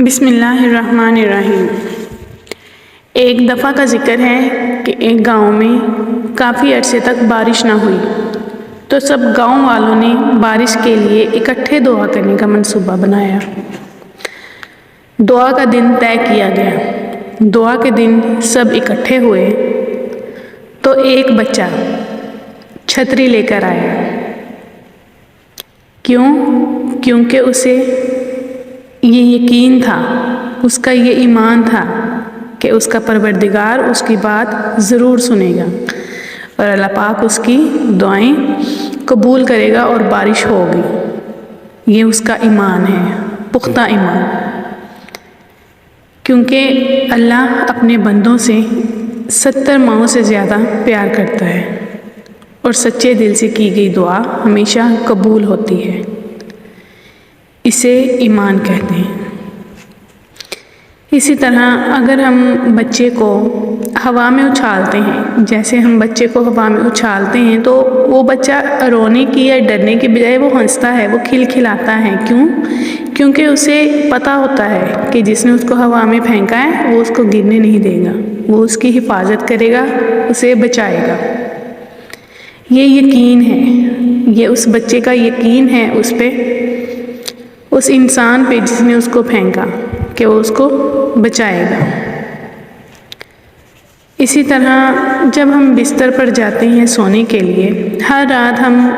بسم اللہ الرحمن الرحیم۔ ایک دفعہ کا ذکر ہے کہ ایک گاؤں میں کافی عرصے تک بارش نہ ہوئی تو سب گاؤں والوں نے بارش کے لیے اکٹھے دعا کرنے کا منصوبہ بنایا۔ دعا کا دن طے کیا گیا۔ دعا کے دن سب اکٹھے ہوئے تو ایک بچہ چھتری لے کر آیا۔ کیونکہ اسے یہ یقین تھا، اس کا یہ ایمان تھا کہ اس کا پروردگار اس کی بات ضرور سنے گا اور اللہ پاک اس کی دعائیں قبول کرے گا اور بارش ہوگی۔ یہ اس کا ایمان ہے، پختہ ایمان، کیونکہ اللہ اپنے بندوں سے 70 ماؤں سے زیادہ پیار کرتا ہے اور سچے دل سے کی گئی دعا ہمیشہ قبول ہوتی ہے۔ اسے ایمان کہتے ہیں۔ اسی طرح اگر ہم بچے کو ہوا میں اچھالتے ہیں، جیسے ہم بچے کو ہوا میں اچھالتے ہیں تو وہ بچہ رونے کی یا ڈرنے کے بجائے وہ ہنستا ہے، وہ کھلکھلاتا ہے۔ کیونکہ اسے پتہ ہوتا ہے کہ جس نے اس کو ہوا میں پھینکا ہے وہ اس کو گرنے نہیں دے گا، وہ اس کی حفاظت کرے گا، اسے بچائے گا۔ یہ یقین ہے، یہ اس بچے کا یقین ہے اس پہ، اس انسان پہ جس نے اس کو پھینکا، کہ وہ اس کو بچائے گا۔ اسی طرح جب ہم بستر پر جاتے ہیں سونے کے لیے، ہر رات ہم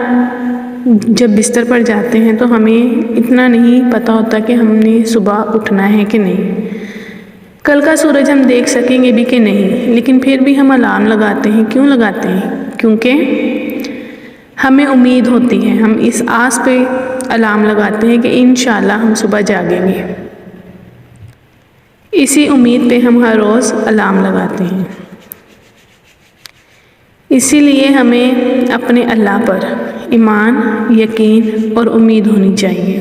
جب بستر پر جاتے ہیں تو ہمیں اتنا نہیں پتہ ہوتا کہ ہم نے صبح اٹھنا ہے کہ نہیں، کل کا سورج ہم دیکھ سکیں گے بھی کہ نہیں، لیکن پھر بھی ہم الارم لگاتے ہیں۔ کیوں لگاتے ہیں؟ کیونکہ ہمیں امید ہوتی ہے، ہم اس آس پہ الارم لگاتے ہیں کہ انشاءاللہ ہم صبح جاگیں گے۔ اسی امید پہ ہم ہر روز الارم لگاتے ہیں۔ اسی لیے ہمیں اپنے اللہ پر ایمان، یقین اور امید ہونی چاہیے۔